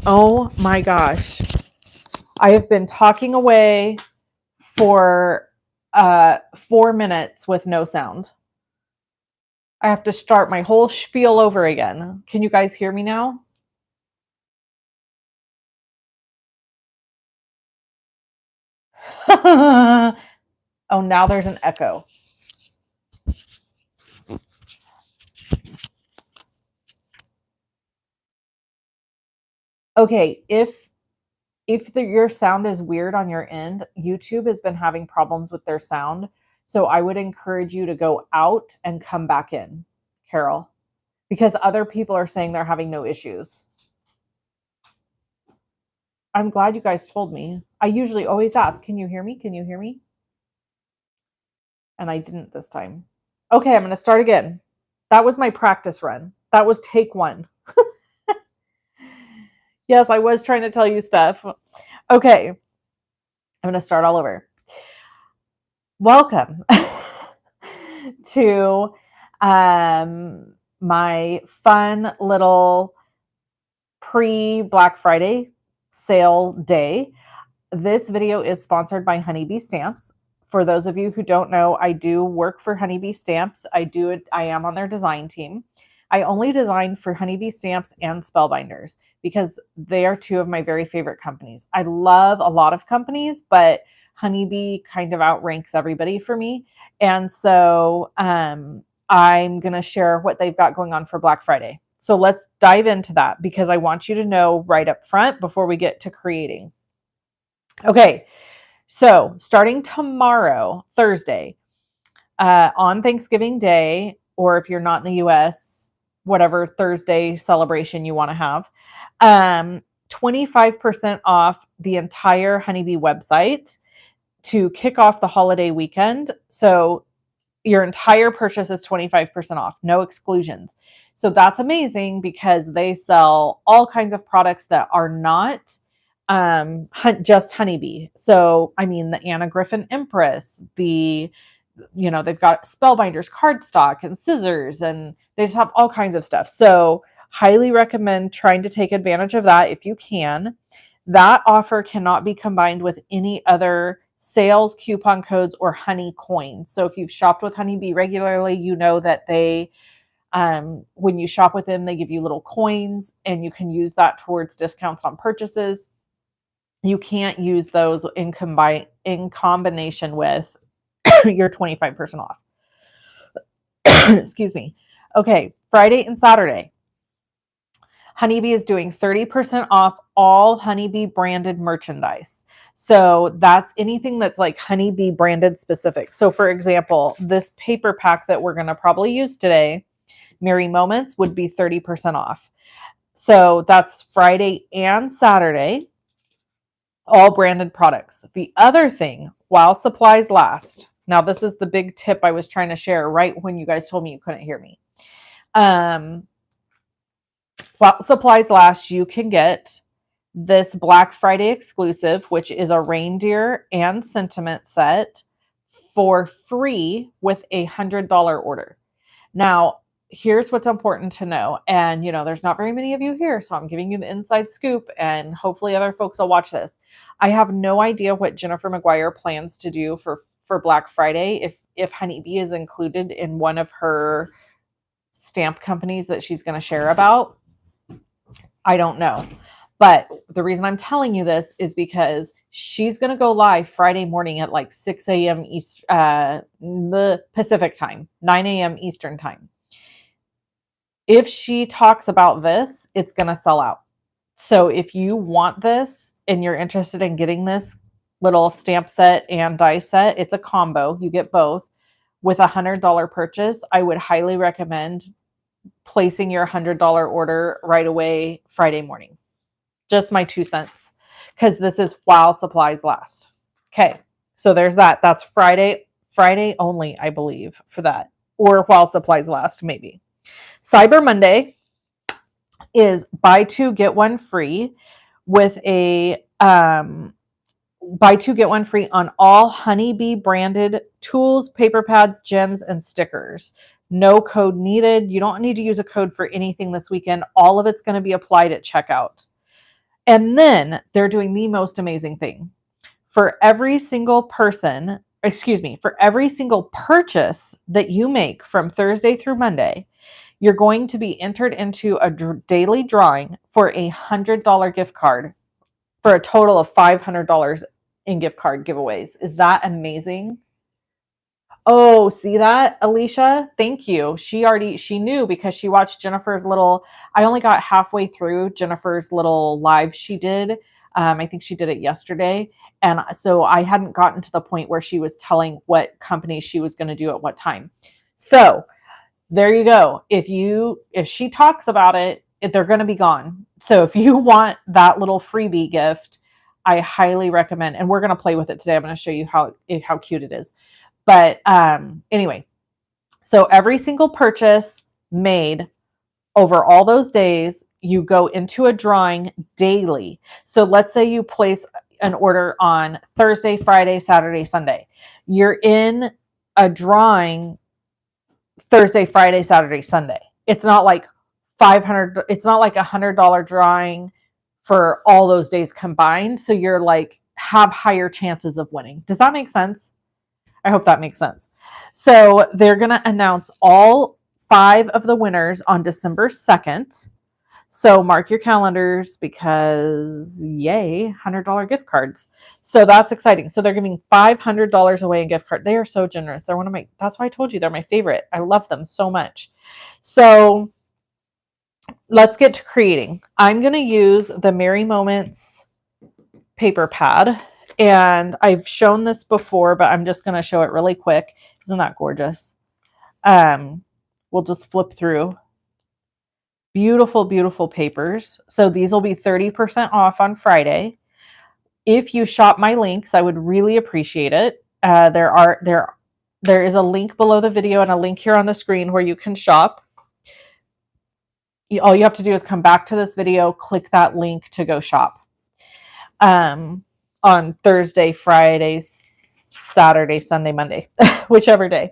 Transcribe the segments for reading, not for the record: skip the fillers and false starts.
Oh my gosh. I have been talking away for 4 minutes with no sound. I have to start my whole spiel over again. Can you guys hear me now? Oh, now there's an echo. Okay, if your sound is weird on your end, YouTube has been having problems with their sound. So I would encourage you to go out and come back in, Carol, because other people are saying they're having no issues. I'm glad you guys told me. I usually always ask, can you hear me? Can you hear me? And I didn't this time. Okay, I'm going to start again. That was my practice run. That was take one. Yes, I was trying to tell you stuff. Okay, I'm going to start all over. Welcome to my fun little pre-Black Friday sale day. This video is sponsored by Honeybee Stamps. For those of you who don't know, I do work for Honeybee Stamps. I am on their design team. I only design for Honeybee Stamps and Spellbinders because they are two of my very favorite companies. I love a lot of companies, but Honeybee kind of outranks everybody for me. And so I'm going to share what they've got going on for Black Friday. So let's dive into that because I want you to know right up front before we get to creating. Okay, so starting tomorrow, Thursday, on Thanksgiving Day, or if you're not in the US, whatever Thursday celebration you want to have, 25% off the entire Honeybee website to kick off the holiday weekend. So your entire purchase is 25% off, no exclusions. So that's amazing because they sell all kinds of products that are not just Honeybee. So I mean the Anna Griffin Empress, they've got Spellbinders cardstock and scissors, and they just have all kinds of stuff. So highly recommend trying to take advantage of that if you can. That offer cannot be combined with any other sales, coupon codes, or honey coins. So if you've shopped with Honeybee regularly, you know that they when you shop with them, they give you little coins and you can use that towards discounts on purchases. You can't use those in combination with your 25% off. Excuse me. Okay, Friday and Saturday. Honeybee is doing 30% off all Honeybee branded merchandise. So that's anything that's like Honeybee branded specific. So for example, this paper pack that we're going to probably use today, Merry Moments, would be 30% off. So that's Friday and Saturday, all branded products. The other thing, while supplies last. Now, this is the big tip I was trying to share right when you guys told me you couldn't hear me. While supplies last, you can get this Black Friday exclusive, which is a reindeer and sentiment set for free with a $100 order. Now, here's what's important to know. And, there's not very many of you here, so I'm giving you the inside scoop, and hopefully other folks will watch this. I have no idea what Jennifer McGuire plans to do for Black Friday, if Honeybee is included in one of her stamp companies that she's going to share about. I don't know. But the reason I'm telling you this is because she's going to go live Friday morning at like 6 a.m. Pacific time, 9 a.m. Eastern time. If she talks about this, it's going to sell out. So if you want this and you're interested in getting this little stamp set and die set, it's a combo. You get both with a $100 purchase. I would highly recommend placing your $100 order right away Friday morning. Just my 2 cents, because this is while supplies last. Okay, so there's that. That's Friday only, I believe, for that, or while supplies last, maybe. Cyber Monday is buy two get one free with a buy two get one free on all Honeybee branded tools, paper pads, gems, and stickers. No code needed. You don't need to use a code for anything this weekend. All of it's going to be applied at checkout. And then they're doing the most amazing thing. For every single person, excuse me, for every single purchase that you make from Thursday through Monday, you're going to be entered into a daily drawing for $100 gift card for a total of $500 in gift card giveaways. Is that amazing? Oh, see that, Alicia? Thank you. She knew because she watched Jennifer's little, I only got halfway through Jennifer's little live she did. I think she did it yesterday. And so I hadn't gotten to the point where she was telling what company she was going to do at what time. So there you go. If she talks about it, they're going to be gone. So if you want that little freebie gift, I highly recommend, and we're going to play with it today. I'm going to show you how cute it is. But anyway, so every single purchase made over all those days, you go into a drawing daily. So let's say you place an order on Thursday, Friday, Saturday, Sunday. You're in a drawing Thursday, Friday, Saturday, Sunday. It's not like it's not like $100 drawing for all those days combined. So you're like have higher chances of winning. Does that make sense? I hope that makes sense. So they're going to announce all 5 of the winners on December 2nd. So mark your calendars because yay, $100 gift cards. So that's exciting. So they're giving $500 away in gift card. They are so generous. They're that's why I told you they're my favorite. I love them so much. So let's get to creating. I'm going to use the Merry Moments paper pad. And I've shown this before, but I'm just going to show it really quick. Isn't that gorgeous? We'll just flip through. Beautiful, beautiful papers. So these will be 30% off on Friday. If you shop my links, I would really appreciate it. There is a link below the video and a link here on the screen where you can shop. All you have to do is come back to this video, click that link to go shop. On Thursday, Friday, Saturday, Sunday, Monday, whichever day.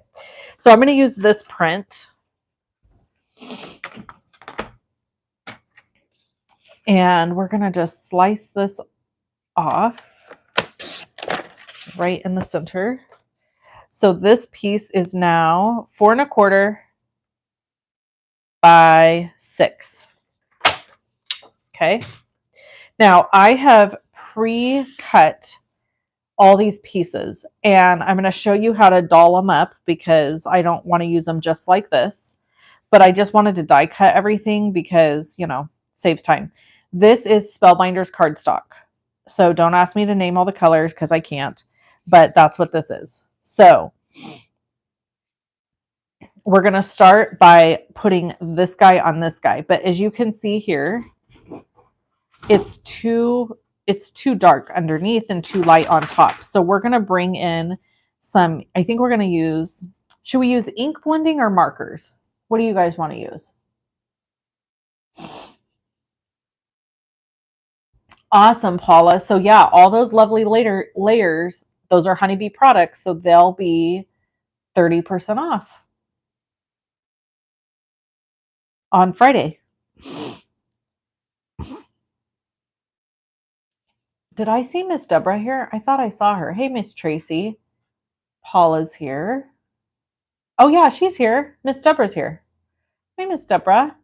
So I'm going to use this print. And we're going to just slice this off right in the center. So this piece is now 4 1/4 by 6. Okay. Now I have pre-cut all these pieces and I'm going to show you how to doll them up because I don't want to use them just like this, but I just wanted to die cut everything because, saves time. This is Spellbinders cardstock. So don't ask me to name all the colors because I can't, but that's what this is. So we're going to start by putting this guy on this guy. But as you can see here, it's too dark underneath and too light on top. So we're going to bring in some, I think we're going to use, should we use ink blending or markers? What do you guys want to use? Awesome, Paula. So yeah, all those lovely layers, those are Honeybee products. So they'll be 30% off on Friday. Did I see Miss Deborah here? I thought I saw her. Hey, Miss Tracy. Paula's here. Oh yeah, she's here. Miss Deborah's here. Hey, Miss Deborah.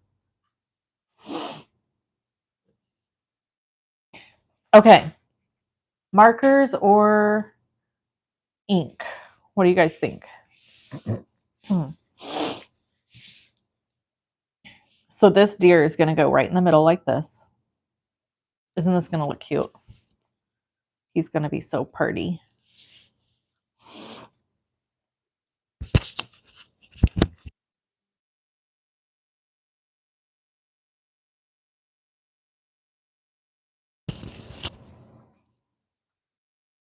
Okay. Markers or ink? What do you guys think? So this deer is going to go right in the middle like this. Isn't this going to look cute? He's going to be so pretty.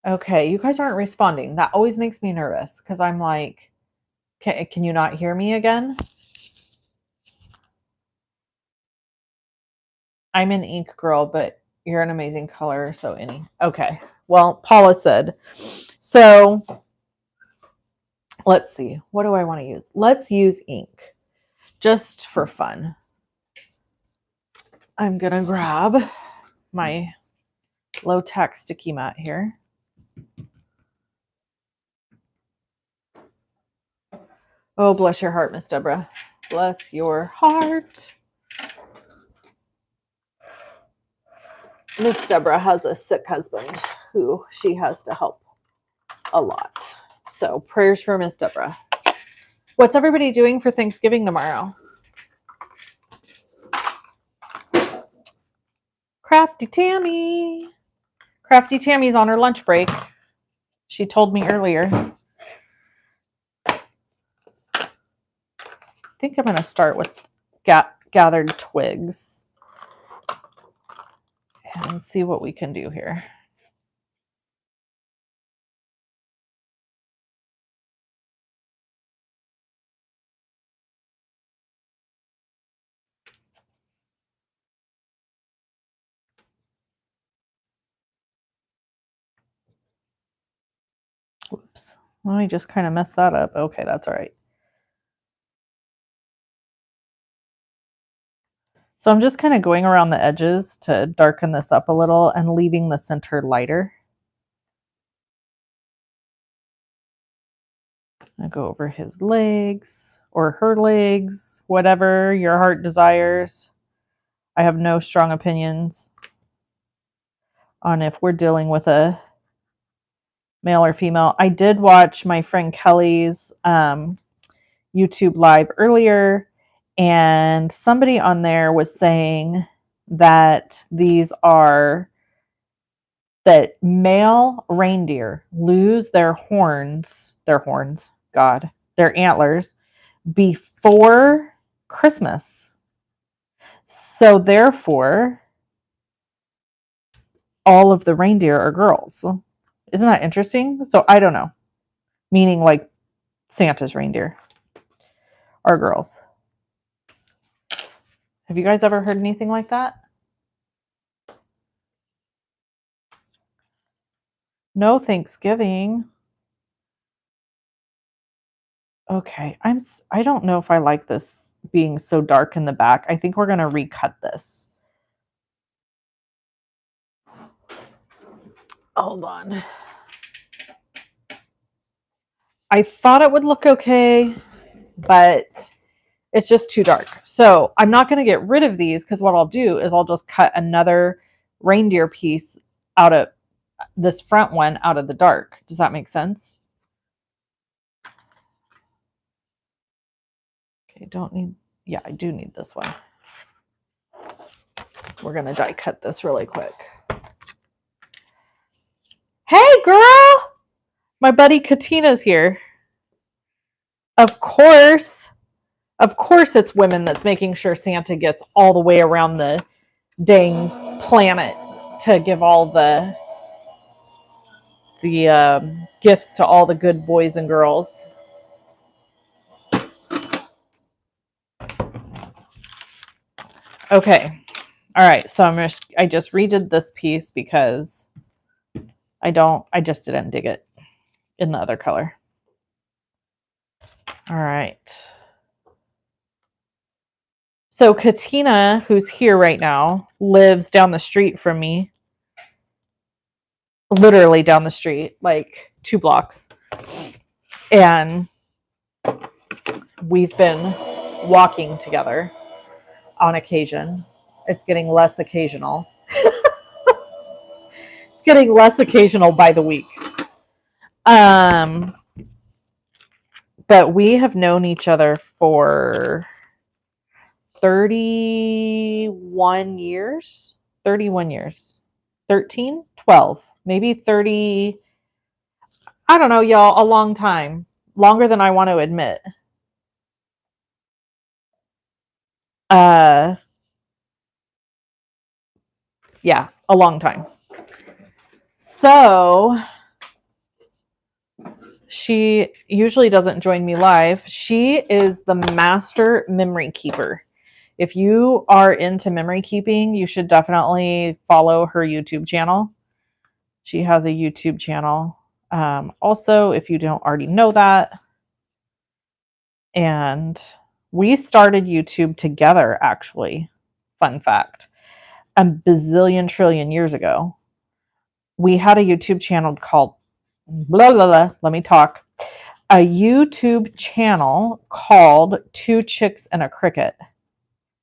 Okay, you guys aren't responding. That always makes me nervous because I'm like, can you not hear me again? I'm an ink girl, but you're an amazing color, so any. Okay, well, Paula said. So let's see. What do I want to use? Let's use ink just for fun. I'm going to grab my low-tack sticky mat here. Oh, bless your heart, Miss Deborah. Bless your heart. Miss Deborah has a sick husband who she has to help a lot. So prayers for Miss Deborah. What's everybody doing for Thanksgiving tomorrow? Crafty Tammy. Crafty Tammy's on her lunch break. She told me earlier. I think I'm going to start with gathered twigs and see what we can do here. Whoops. Well, I just kind of messed that up. Okay, that's all right. So I'm just kind of going around the edges to darken this up a little and leaving the center lighter. I go over his legs or her legs, whatever your heart desires. I have no strong opinions on if we're dealing with a male or female. I did watch my friend Kelly's YouTube live earlier, and somebody on there was saying that that male reindeer lose their antlers before Christmas. So therefore, all of the reindeer are girls. Isn't that interesting? So I don't know. Meaning like Santa's reindeer are girls. Have you guys ever heard anything like that? No Thanksgiving. Okay, I don't know if I like this being so dark in the back. I think we're going to recut this. Hold on. I thought it would look okay, but it's just too dark. So I'm not going to get rid of these because what I'll do is I'll just cut another reindeer piece out of this front one out of the dark. Does that make sense? Okay, yeah, I do need this one. We're going to die cut this really quick. Hey, girl! My buddy Katina's here. Of course it's women that's making sure Santa gets all the way around the dang planet to give all the gifts to all the good boys and girls. Okay. All right. So I just redid this piece because I just didn't dig it in the other color. All right. So Katina, who's here right now, lives down the street from me. Literally down the street, like 2 blocks. And we've been walking together on occasion. It's getting less occasional. It's getting less occasional by the week. But we have known each other for 31 years. 13, 12, maybe 30. I don't know, y'all, a long time. Longer than I want to admit. Yeah, a long time. So she usually doesn't join me live. She is the master memory keeper. If you are into memory keeping, you should definitely follow her YouTube channel. She has a YouTube channel. Also, if you don't already know that, and we started YouTube together, actually. Fun fact. a bazillion trillion years ago. We had a YouTube channel called blah blah blah. Let me talk. A YouTube channel called Two Chicks and a Cricket,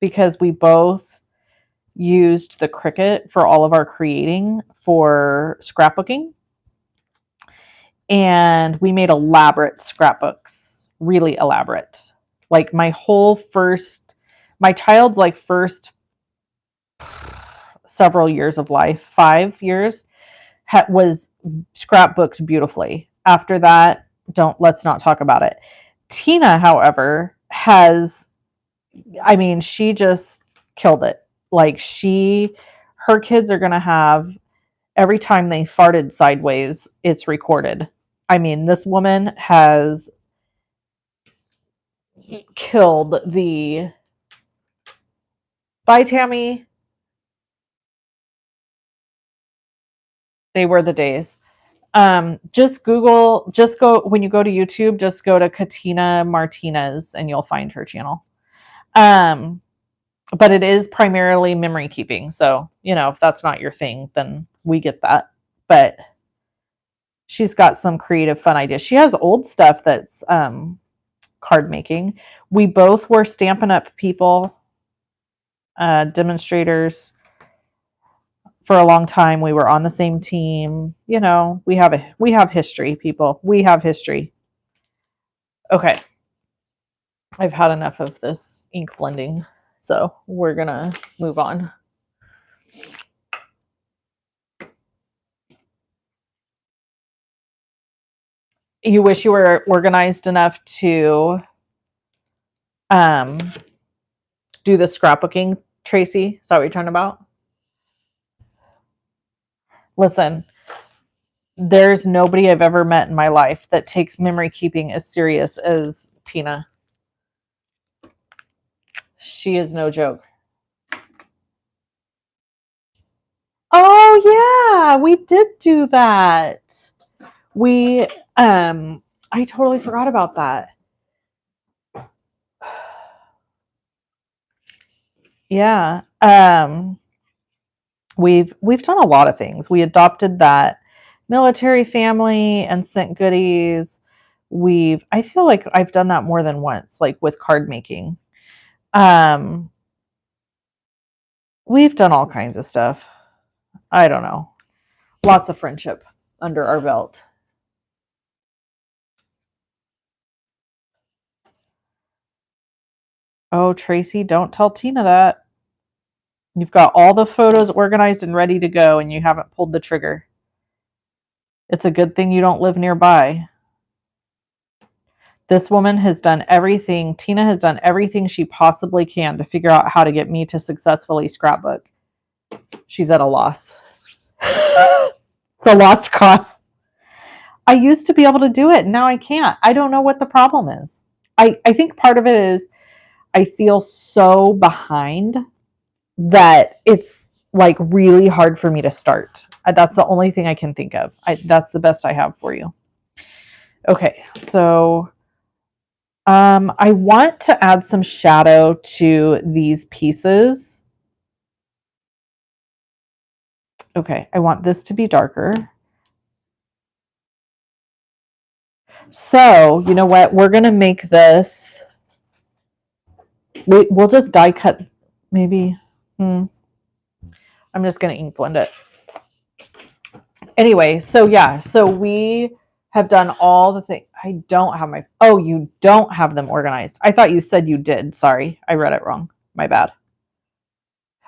because we both used the Cricut for all of our creating for scrapbooking. And we made elaborate scrapbooks, really elaborate. Like my child's like first several years of life, 5 years, was scrapbooked beautifully. After that, let's not talk about it. Tina, however, she just killed it. Like her kids are going to have, every time they farted sideways, it's recorded. I mean, this woman has killed the... Bye, Tammy. They were the days. Just go, when you go to YouTube, just go to Katina Martinez and you'll find her channel. But it is primarily memory keeping. So, if that's not your thing, then we get that. But she's got some creative, fun ideas. She has old stuff that's card making. We both were Stampin' Up! People, demonstrators for a long time. We were on the same team. We have history, people. We have history. Okay. I've had enough of this ink blending, so we're gonna move on. You wish you were organized enough to do the scrapbooking, Tracy? Is that what you're talking about? Listen, there's nobody I've ever met in my life that takes memory keeping as serious as Tina. She is no joke. Oh yeah, we did do that. I totally forgot about that. Yeah. We've done a lot of things. We adopted that military family and sent goodies. I feel like I've done that more than once, like with card making. We've done all kinds of stuff. I don't know. Lots of friendship under our belt. Oh, Tracy, don't tell Tina that. You've got all the photos organized and ready to go, and you haven't pulled the trigger. It's a good thing you don't live nearby. This woman has done everything. Tina has done everything she possibly can to figure out how to get me to successfully scrapbook. She's at a loss. It's a lost cause. I used to be able to do it. Now I can't. I don't know what the problem is. I think part of it is I feel so behind that it's like really hard for me to start. That's the only thing I can think of. That's the best I have for you. Okay, so I want to add some shadow to these pieces. Okay, I want this to be darker. So, you know what? We're going to make this... We'll just die cut, maybe. I'm just going to ink blend it. Anyway, so yeah, so we have done all the things. I don't have my... Oh, you don't have them organized. I thought you said you did. Sorry, I read it wrong. My bad.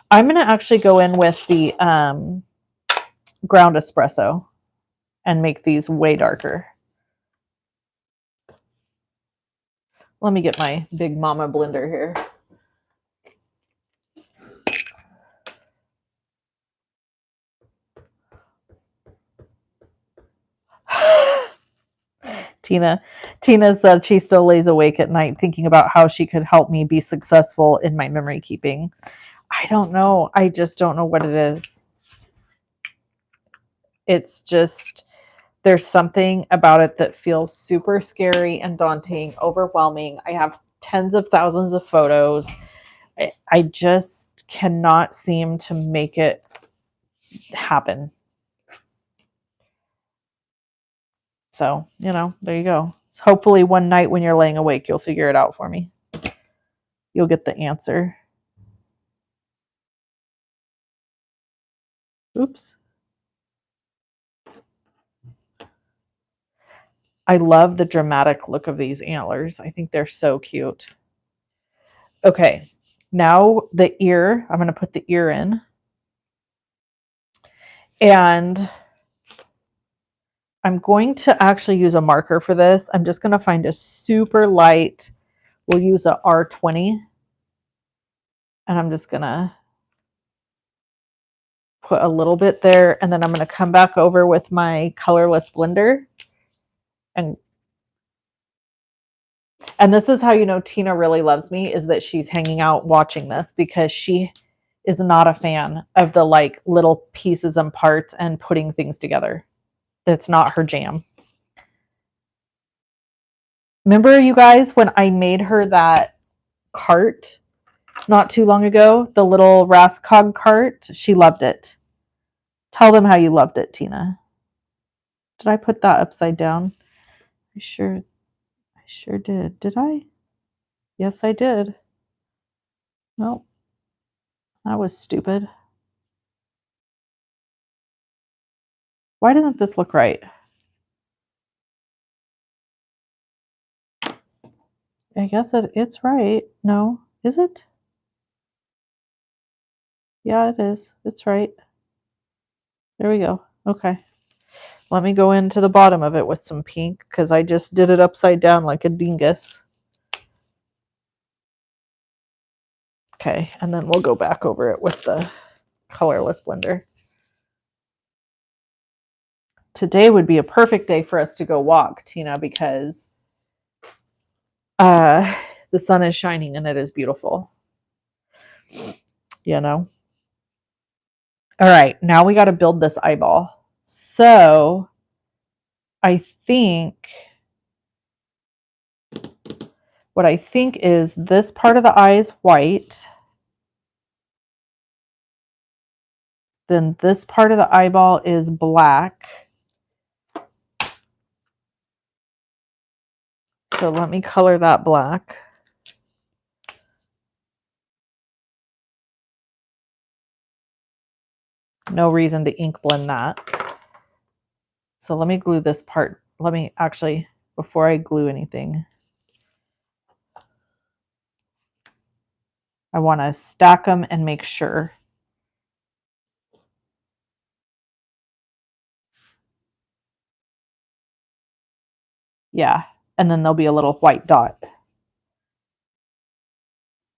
I'm going to actually go in with the ground espresso and make these way darker. Let me get my big mama blender here. Tina said she still lays awake at night thinking about how she could help me be successful in my memory keeping. I don't know. I just don't know what it is. It's just, there's something about it that feels super scary and daunting, overwhelming. I have tens of thousands of photos. I just just cannot seem to make it happen. So, you know, there you go. Hopefully one night when you're laying awake, you'll figure it out for me. You'll get the answer. Oops. I love the dramatic look of these antlers. I think they're so cute. Okay, now the ear. I'm going to put the ear in. And I'm going to actually use a marker for this. I'm just going to find a super light. We'll use a R20. And I'm just going to put a little bit there. And then I'm going to come back over with my colorless blender. And this is how you know Tina really loves me, is that she's hanging out watching this, because she is not a fan of the like little pieces and parts and putting things together. That's not her jam. Remember, you guys, when I made her that cart not too long ago, the little Rascog cart? She loved it. Tell them how you loved it, Tina. Did I put that upside down? I sure did. Did I? Yes, I did. Nope. That was stupid. Why didn't this look right? I guess it's right. No, is it? Yeah, it is. It's right. There we go. Okay. Let me go into the bottom of it with some pink, because I just did it upside down like a dingus. Okay, and then we'll go back over it with the colorless blender. Today would be a perfect day for us to go walk, Tina, because the sun is shining and it is beautiful. You know? All right, now we got to build this eyeball. So I think what I think is this part of the eye is white. Then this part of the eyeball is black. So let me color that black. No reason to ink blend that. So let me glue this part. Let me actually, before I glue anything, I want to stack them and make sure. Yeah, and then there'll be a little white dot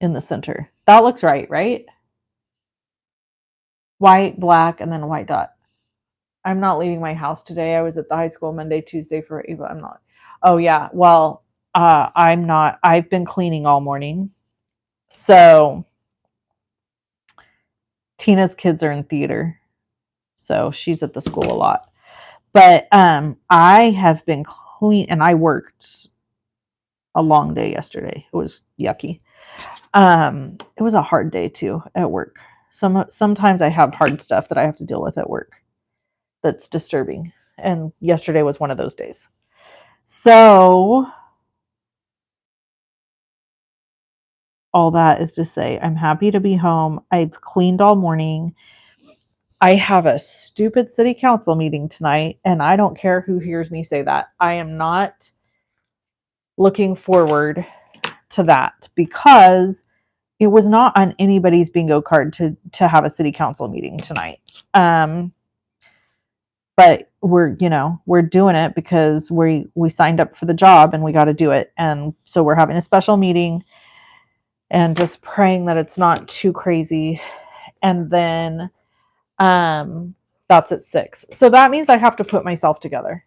in the center. That looks right, right? White, black, and then a white dot. I'm not leaving my house today. I was at the high school Monday, Tuesday for Ava. I'm not. Oh yeah. Well, I'm not. I've been cleaning all morning. So Tina's kids are in theater. So she's at the school a lot. But I have been clean, and I worked a long day yesterday. It was yucky. It was a hard day too at work. Sometimes I have hard stuff that I have to deal with at work that's disturbing. And yesterday was one of those days. So all that is to say, I'm happy to be home. I've cleaned all morning. I have a stupid city council meeting tonight, and I don't care who hears me say that. I am not looking forward to that, because it was not on anybody's bingo card to have a city council meeting tonight. But we're doing it because we signed up for the job and we got to do it. And so we're having a special meeting and just praying that it's not too crazy. And then that's at 6. So that means I have to put myself together.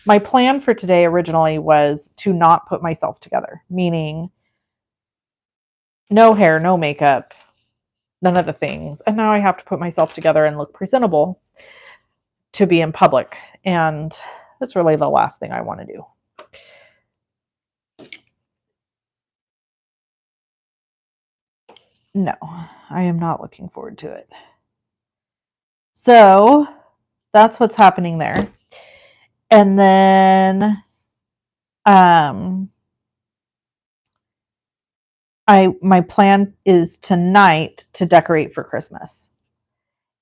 My plan for today originally was to not put myself together, meaning no hair, no makeup, none of the things. And now I have to put myself together and look presentable to be in public. And that's really the last thing I want to do. No, I am not looking forward to it. So that's what's happening there. And then my plan is tonight to decorate for Christmas.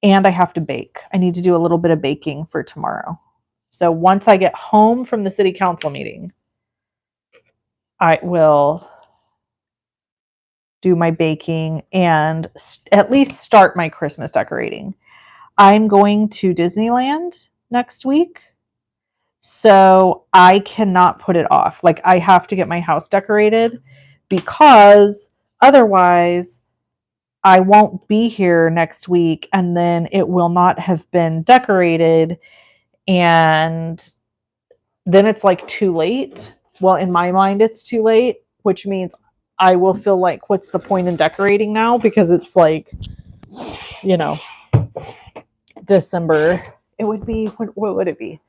And I have to bake. I need to do a little bit of baking for tomorrow. So once I get home from the city council meeting, I will do my baking and at least start my Christmas decorating. I'm going to Disneyland next week. So I cannot put it off. Like, I have to get my house decorated because otherwise I won't be here next week and then it will not have been decorated. And then it's like too late. Well, in my mind, it's too late, which means I will feel like, what's the point in decorating now? Because it's like, you know, December. It would be, what would it be?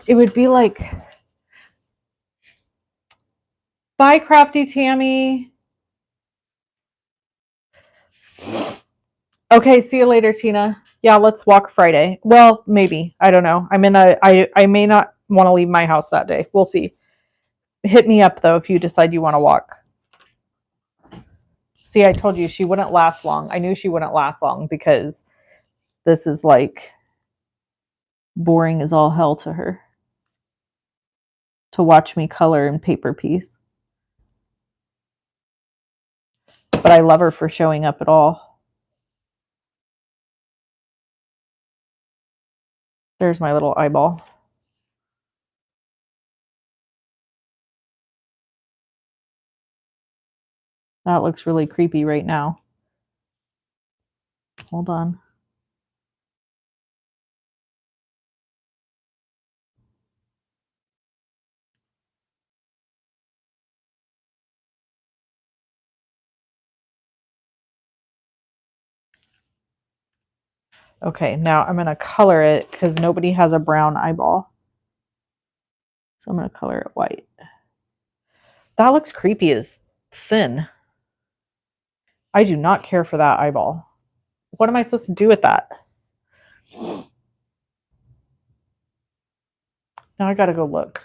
It would be like, bye, Crafty Tammy. Okay, see you later, Tina. Yeah, let's walk Friday. Well, maybe. I don't know. I may not want to leave my house that day. We'll see. Hit me up, though, if you decide you want to walk. See, I told you she wouldn't last long. I knew she wouldn't last long because this is like boring as all hell to her to watch me color in paper piece. But I love her for showing up at all. There's my little eyeball. That looks really creepy right now. Hold on. Okay, now I'm going to color it because nobody has a brown eyeball. So I'm going to color it white. That looks creepy as sin. I do not care for that eyeball. What am I supposed to do with that? Now I got to go look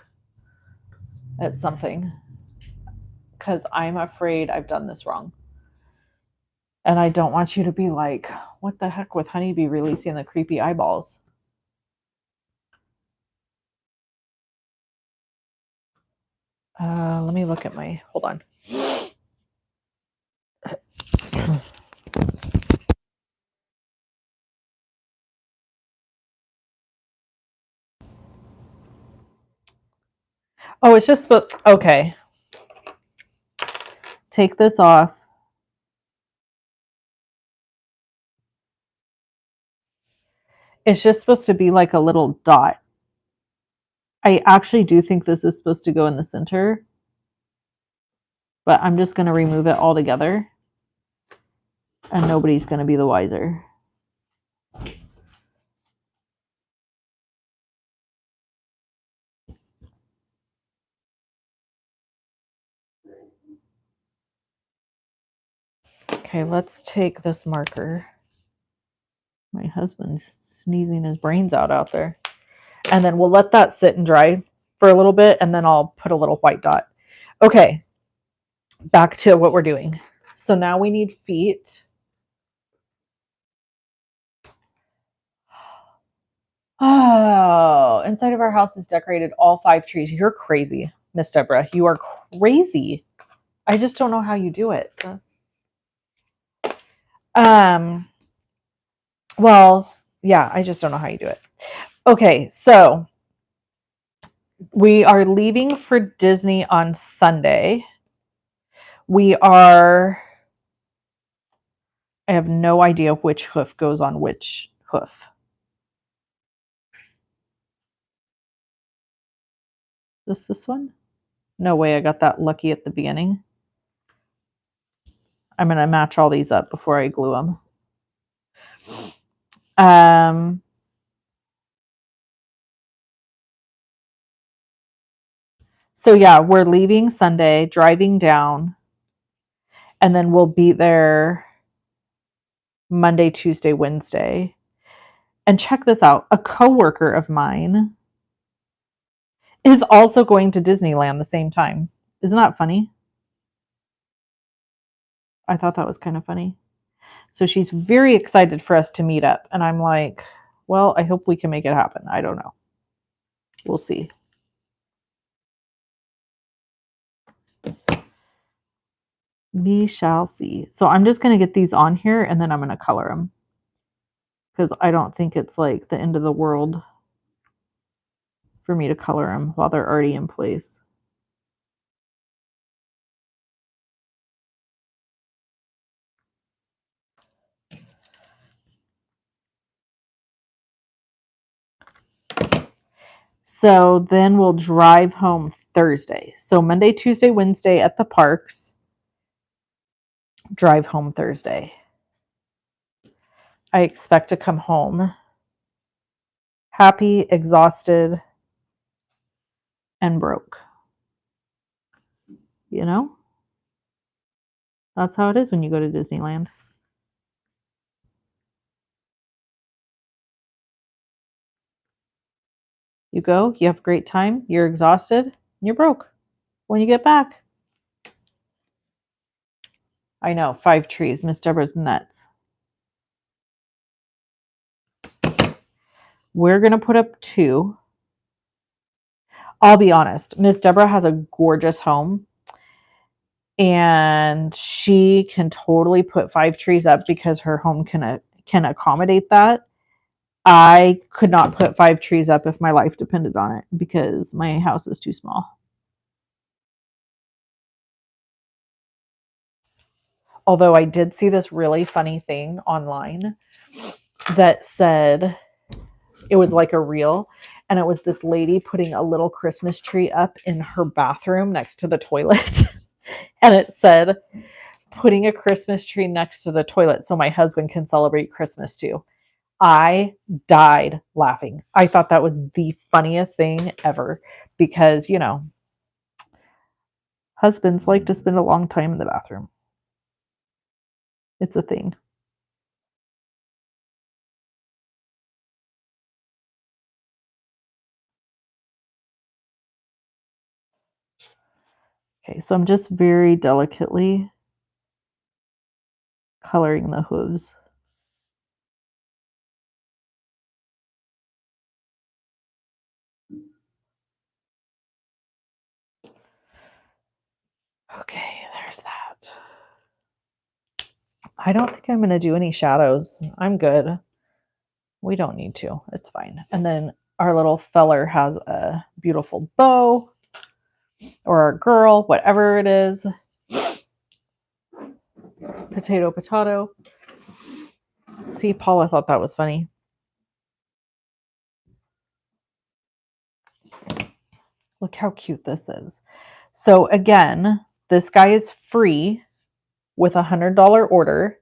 at something because I'm afraid I've done this wrong. And I don't want you to be like, what the heck with Honeybee releasing the creepy eyeballs? Let me look at my, hold on. Oh, it's just, okay. Take this off. It's just supposed to be like a little dot. I actually do think this is supposed to go in the center, but I'm just going to remove it altogether and nobody's going to be the wiser. Okay, let's take this marker. My husband's sneezing his brains out there. And then we'll let that sit and dry for a little bit, and then I'll put a little white dot. Okay, back to what we're doing. So now we need feet. Oh, inside of our house is decorated, all 5 trees. You're crazy, Miss Deborah. You are crazy. I just don't know how you do it. Well, yeah, I just don't know how you do it. Okay, so we are leaving for Disney on Sunday. I have no idea which hoof goes on which hoof. This one? No way I got that lucky at the beginning. I'm going to match all these up before I glue them. So yeah, we're leaving Sunday, driving down, and then we'll be there Monday, Tuesday, Wednesday. And check this out. A coworker of mine is also going to Disneyland the same time. Isn't that funny? I thought that was kind of funny. So she's very excited for us to meet up. And I'm like, well, I hope we can make it happen. I don't know. We'll see. We shall see. So I'm just going to get these on here and then I'm going to color them. Because I don't think it's like the end of the world for me to color them while they're already in place. So then we'll drive home Thursday. So Monday, Tuesday, Wednesday at the parks. Drive home Thursday. I expect to come home happy, exhausted, and broke. You know? That's how it is when you go to Disneyland. You go, you have a great time, you're exhausted, you're broke when you get back. I know, 5 trees. Miss Deborah's nuts. We're going to put up 2. I'll be honest. Miss Deborah has a gorgeous home. And she can totally put 5 trees up because her home can accommodate that. I could not put 5 trees up if my life depended on it because my house is too small. Although I did see this really funny thing online that said it was like a reel, and it was this lady putting a little Christmas tree up in her bathroom next to the toilet. And it said, putting a Christmas tree next to the toilet so my husband can celebrate Christmas too. I died laughing. I thought that was the funniest thing ever because, you know, husbands like to spend a long time in the bathroom. It's a thing. Okay, so I'm just very delicately coloring the hooves. Okay, there's that. I don't think I'm going to do any shadows. I'm good. We don't need to. It's fine. And then our little feller has a beautiful bow, or our girl, whatever it is. Potato, potato. See, Paula thought that was funny. Look how cute this is. So again, this guy is free with a $100 order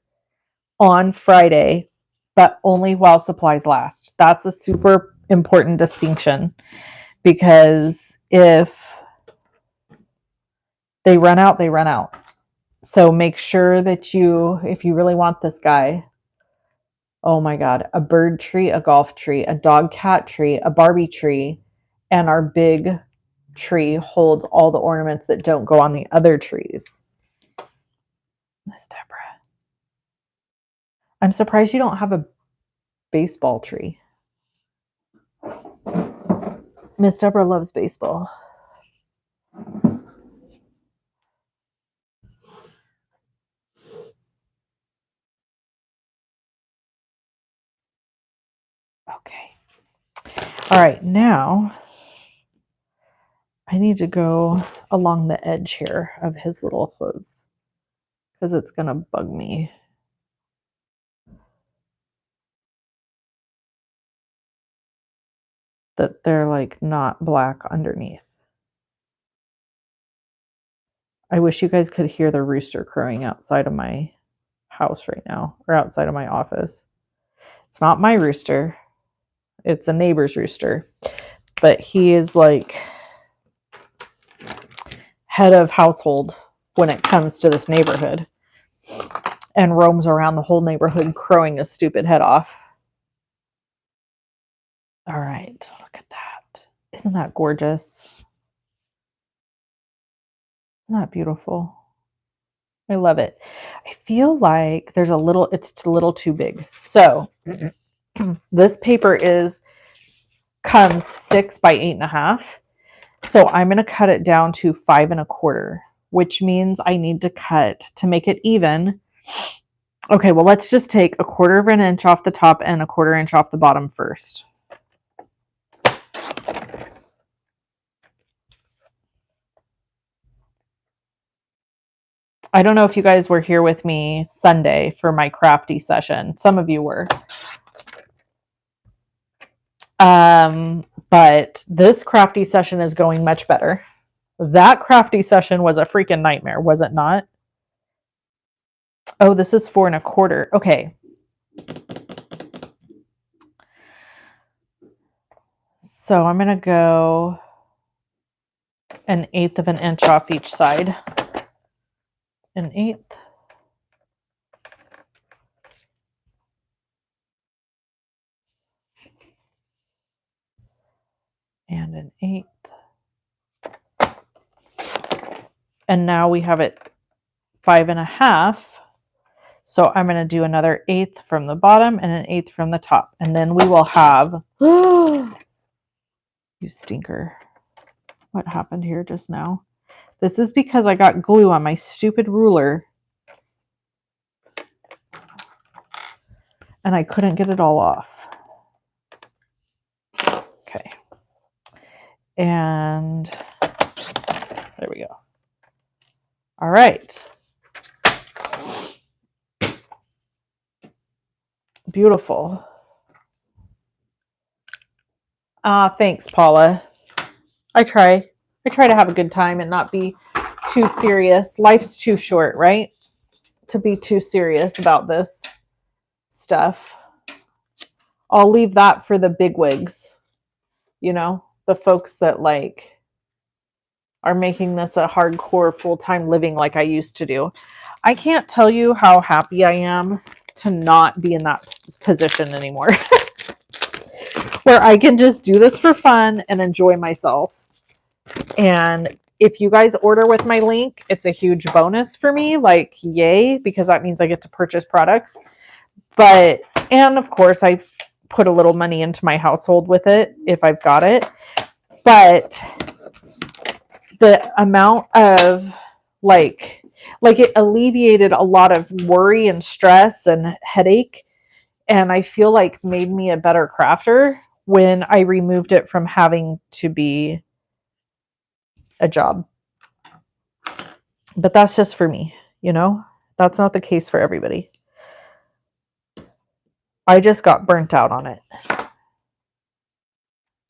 on Friday, but only while supplies last. That's a super important distinction because if they run out, they run out. So make sure that if you really want this guy, oh my God, a bird tree, a golf tree, a dog cat tree, a Barbie tree, and our big tree holds all the ornaments that don't go on the other trees. Miss Deborah. I'm surprised you don't have a baseball tree. Miss Deborah loves baseball. Okay. All right, now I need to go along the edge here of his little hood because it's going to bug me. That they're like not black underneath. I wish you guys could hear the rooster crowing outside of my house right now, or outside of my office. It's not my rooster. It's a neighbor's rooster. But he is like head of household when it comes to this neighborhood. and roams around the whole neighborhood crowing his stupid head off. All right, look at that. Isn't that gorgeous? Isn't that beautiful? I love it. I feel like there's it's a little too big. So this paper comes 6 by 8.5. So I'm going to cut it down to 5 1/4, which means I need to cut to make it even. Okay, well, let's just take 1/4 inch off the top and 1/4 inch off the bottom first. I don't know if you guys were here with me Sunday for my crafty session. Some of you were. But this crafty session is going much better. That crafty session was a freaking nightmare, was it not? Oh, this is 4 1/4. Okay. So I'm going to go 1/8 of an inch off each side. 1/8. And 1/8. And now we have it 5 1/2. So I'm going to do another 1/8 from the bottom and 1/8 from the top. And then we will have, you stinker. What happened here just now? This is because I got glue on my stupid ruler. And I couldn't get it all off. Okay. And there we go. All right. Beautiful. Thanks, Paula. I try to have a good time and not be too serious. Life's too short, right? To be too serious about this stuff. I'll leave that for the bigwigs, you know, the folks that like are making this a hardcore full-time living like I used to do. I can't tell you how happy I am to not be in that position anymore. Where I can just do this for fun and enjoy myself. And if you guys order with my link, it's a huge bonus for me. Like, yay, because that means I get to purchase products. And of course, I put a little money into my household with it if I've got it. But the amount of like it alleviated a lot of worry and stress and headache. And I feel like made me a better crafter when I removed it from having to be a job. But that's just for me, you know? That's not the case for everybody. I just got burnt out on it.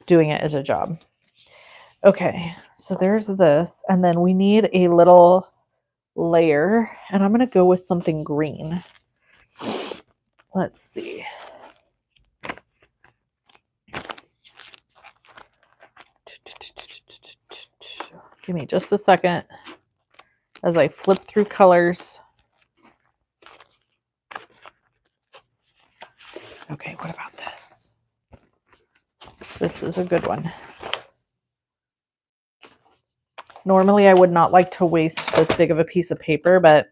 Doing it as a job. Okay, so there's this. And then we need a little layer. And I'm going to go with something green. Let's see. Give me just a second as I flip through colors. Okay, what about this? This is a good one. Normally, I would not like to waste this big of a piece of paper, but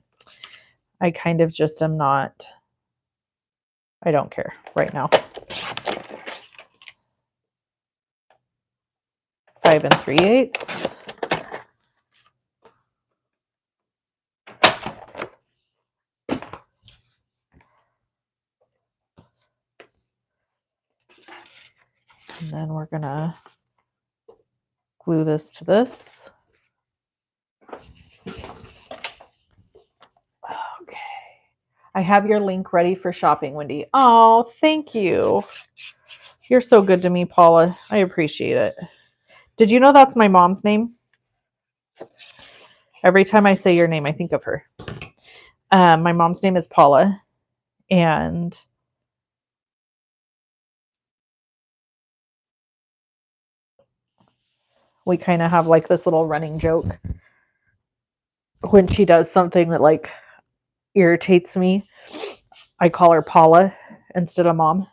I kind of just am not. I don't care right now. 5 3/8. And then we're going to glue this to this. Okay. I have your link ready for shopping, Wendy. Oh, thank you. You're so good to me, Paula. I appreciate it. Did you know that's my mom's name? Every time I say your name, I think of her. My mom's name is Paula. And we kind of have like this little running joke when she does something that like, irritates me. I call her Paula instead of Mom.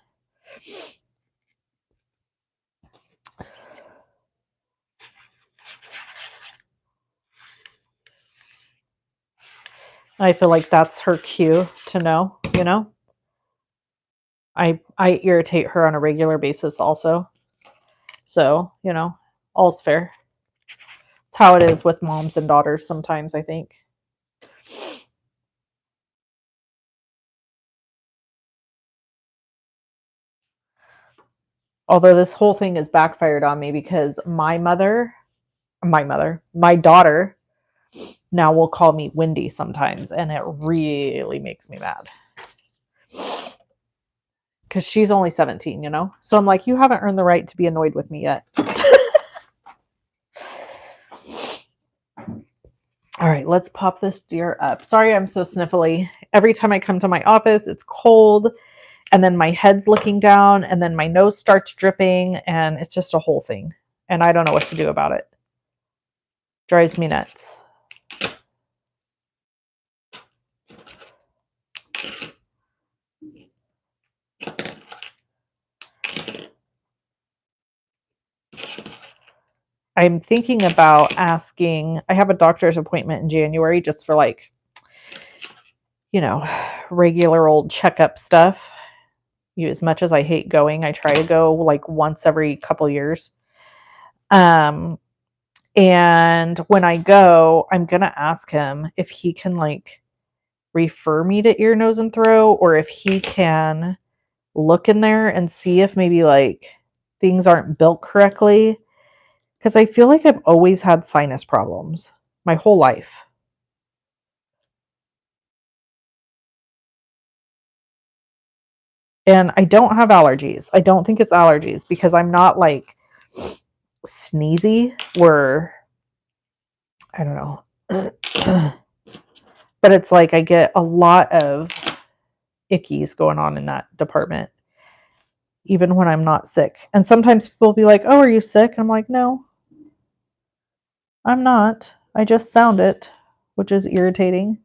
I feel like that's her cue to know, you know? I irritate her on a regular basis also. So, you know, all's fair. It's how it is with moms and daughters sometimes, I think. Although this whole thing has backfired on me because my daughter now will call me Wendy sometimes, and it really makes me mad. Because she's only 17, you know? So I'm like, you haven't earned the right to be annoyed with me yet. All right, let's pop this deer up. Sorry, I'm so sniffly. Every time I come to my office, it's cold, and then my head's looking down, and then my nose starts dripping, and it's just a whole thing. And I don't know what to do about it. Drives me nuts. I'm thinking about asking, I have a doctor's appointment in January just for like, you know, regular old checkup stuff. As much as I hate going, I try to go like once every couple years. And when I go, I'm going to ask him if he can like refer me to ear, nose, and throat, or if he can look in there and see if maybe like things aren't built correctly. Because I feel like I've always had sinus problems my whole life. And I don't have allergies. I don't think it's allergies because I'm not like sneezy where, I don't know. But it's like I get a lot of ickies going on in that department, even when I'm not sick. And sometimes people will be like, oh, are you sick? And I'm like, no, I'm not. I just sound it, which is irritating.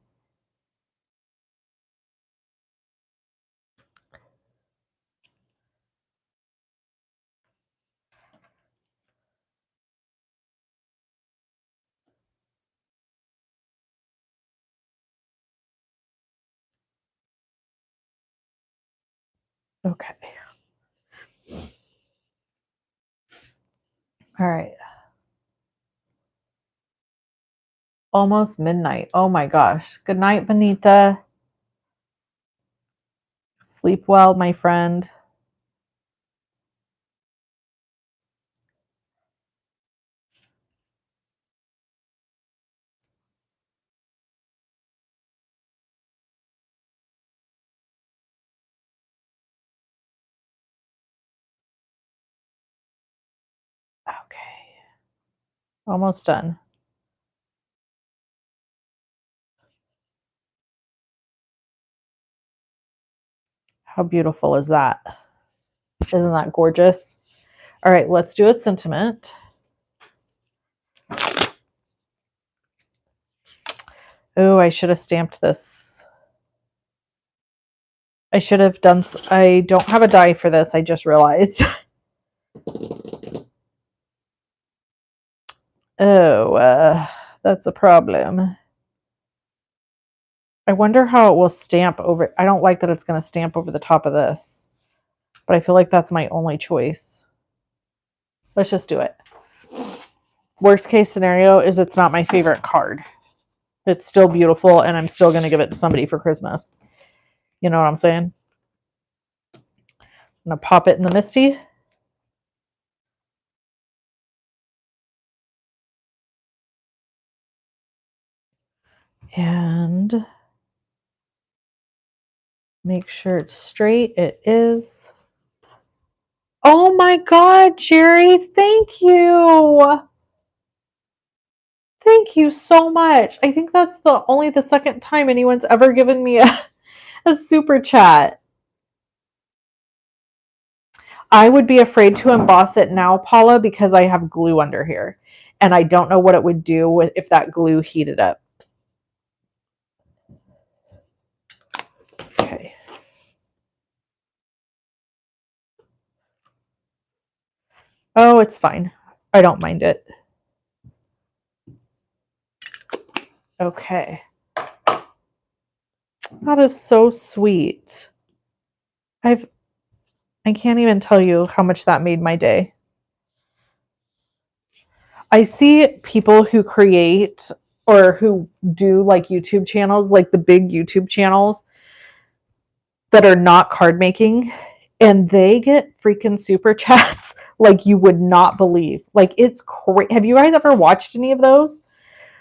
Okay. All right. Almost midnight. Oh my gosh. Good night, Benita. Sleep well, my friend. Okay. Almost done. How beautiful is that? Isn't that gorgeous? All right, let's do a sentiment. Oh, I should have stamped this. I should have done, I don't have a die for this, I just realized. Oh, that's a problem. I wonder how it will stamp over. I don't like that it's going to stamp over the top of this, but I feel like that's my only choice. Let's just do it. Worst case scenario is it's not my favorite card. It's still beautiful, and I'm still going to give it to somebody for Christmas. You know what I'm saying? I'm going to pop it in the Misty. And make sure it's straight. It is. Oh my God, Jerry, thank you. Thank you so much. I think that's only the second time anyone's ever given me a super chat. I would be afraid to emboss it now, Paula, because I have glue under here. And I don't know what it would do if that glue heated up. Oh, it's fine. I don't mind it. Okay. That is so sweet. I can't even tell you how much that made my day. I see people who create or who do like YouTube channels, like the big YouTube channels that are not card making, and they get freaking super chats like you would not believe. Like it's crazy. Have you guys ever watched any of those?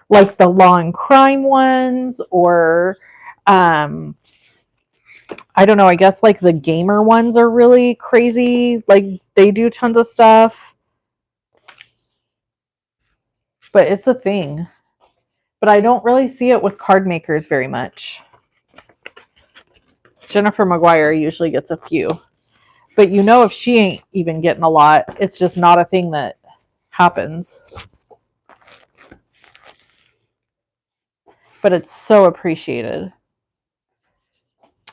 Like the law and crime ones, or I don't know, I guess like the gamer ones are really crazy. Like they do tons of stuff, but it's a thing. But I don't really see it with card makers very much. Jennifer McGuire usually gets a few. But you know, if she ain't even getting a lot, it's just not a thing that happens. But it's so appreciated.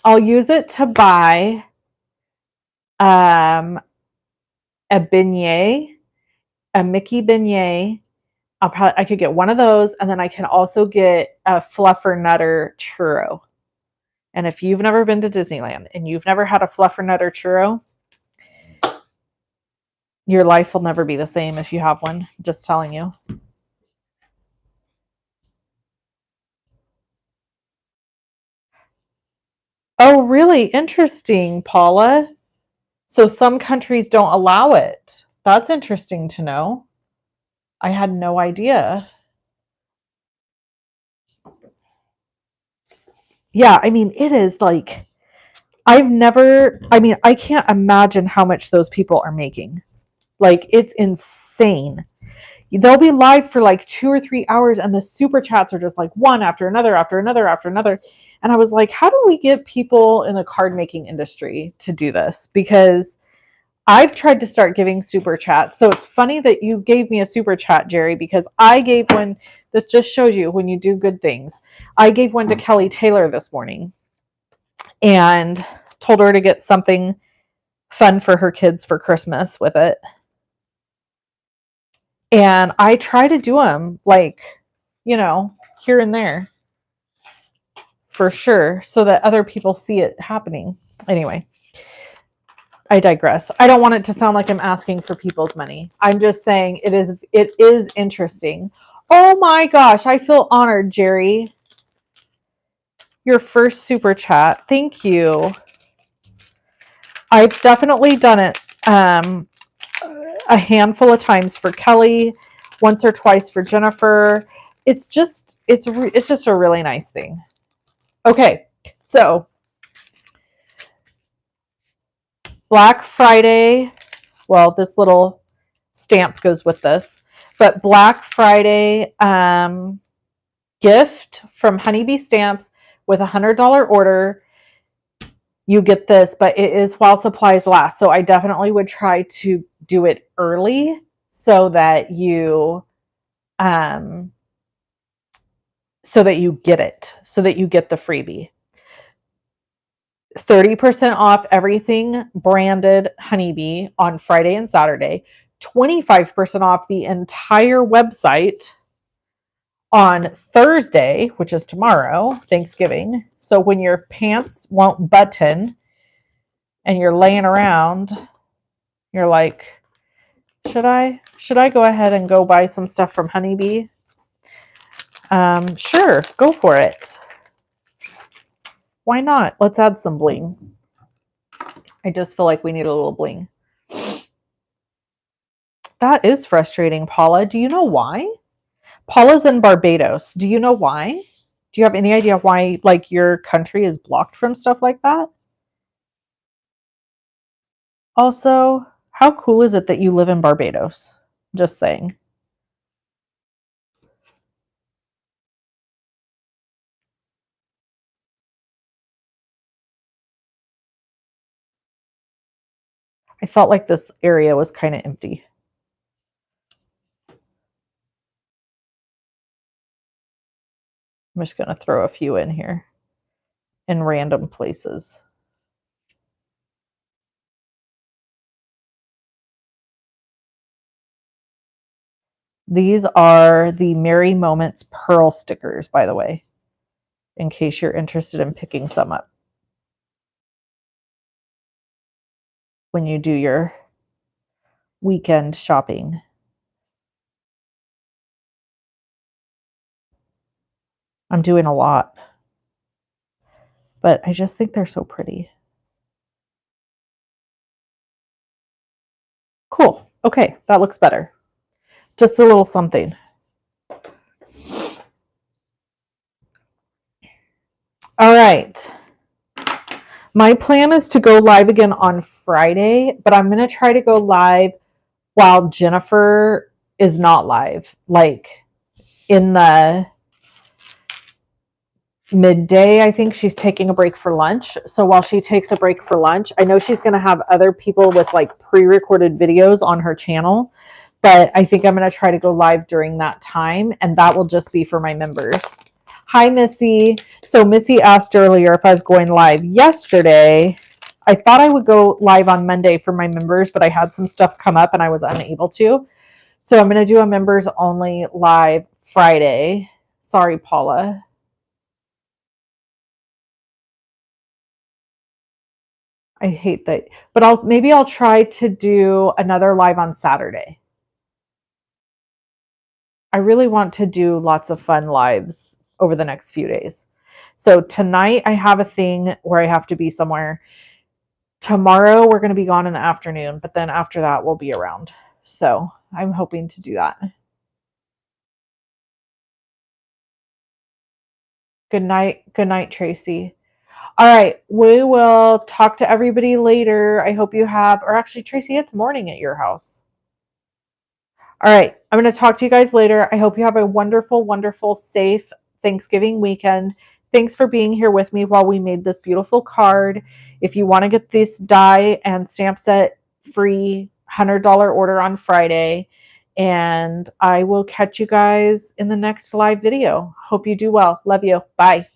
I'll use it to buy a beignet, a Mickey beignet. I could get one of those, and then I can also get a fluffer nutter churro. And if you've never been to Disneyland and you've never had a fluffer nutter churro, your life will never be the same if you have one. Just telling you. Oh, really? Interesting, Paula. So some countries don't allow it. That's interesting to know. I had no idea. Yeah, I mean, it is like I can't imagine how much those people are making. Like, it's insane. They'll be live for like 2 or 3 hours, and the super chats are just like one after another, after another, after another. And I was like, how do we get people in the card making industry to do this? Because I've tried to start giving super chats. So it's funny that you gave me a super chat, Jerry, because I gave one. This just shows you when you do good things. I gave one to Kelly Taylor this morning and told her to get something fun for her kids for Christmas with it. And I try to do them like, here and there for sure so that other people see it happening. Anyway, I digress. I don't want it to sound like I'm asking for people's money. I'm just saying it is interesting. Oh my gosh, I feel honored, Jerry. Your first super chat. Thank you. I've definitely done it a handful of times for Kelly, once or twice for Jennifer. It's just a really nice thing. Okay, so Black Friday. Well, this little stamp goes with this, but Black Friday gift from Honeybee Stamps with $100 order. You get this, but it is while supplies last. So I definitely would try to do it early so that you get it, so that you get the freebie. 30% off everything branded Honeybee on Friday and Saturday. 25% off the entire website on Thursday, which is tomorrow, Thanksgiving. So when your pants won't button and you're laying around, you're like, should I go ahead and go buy some stuff from Honeybee? Sure, go for it. Why not? Let's add some bling. I just feel like we need a little bling. That is frustrating, Paula. Do you know why? Paula's in Barbados. Do you know why? Do you have any idea why, like, your country is blocked from stuff like that? Also, how cool is it that you live in Barbados? Just saying. I felt like this area was kind of empty. I'm just going to throw a few in here in random places. These are the Merry Moments pearl stickers, by the way, in case you're interested in picking some up when you do your weekend shopping. I'm doing a lot, but I just think they're so pretty. Cool. Okay, that looks better. Just a little something. All right. My plan is to go live again on Friday, but I'm going to try to go live while Jennifer is not live, like in the midday. I think she's taking a break for lunch. So while she takes a break for lunch, I know she's going to have other people with like pre-recorded videos on her channel, but I think I'm going to try to go live during that time, and that will just be for my members. Hi, Missy. So Missy asked earlier if I was going live yesterday. I thought I would go live on Monday for my members, but I had some stuff come up and I was unable to. So I'm going to do a members only live Friday. Sorry, Paula. I hate that, but maybe I'll try to do another live on Saturday. I really want to do lots of fun lives over the next few days. So tonight I have a thing where I have to be somewhere. Tomorrow we're going to be gone in the afternoon, but then after that we'll be around. So I'm hoping to do that. Good night. Good night, Tracy. All right. We will talk to everybody later. I hope you have, or actually, Tracy, it's morning at your house. All right. I'm going to talk to you guys later. I hope you have a wonderful, wonderful, safe Thanksgiving weekend. Thanks for being here with me while we made this beautiful card. If you want to get this die and stamp set free, $100 order on Friday. And I will catch you guys in the next live video. Hope you do well. Love you. Bye.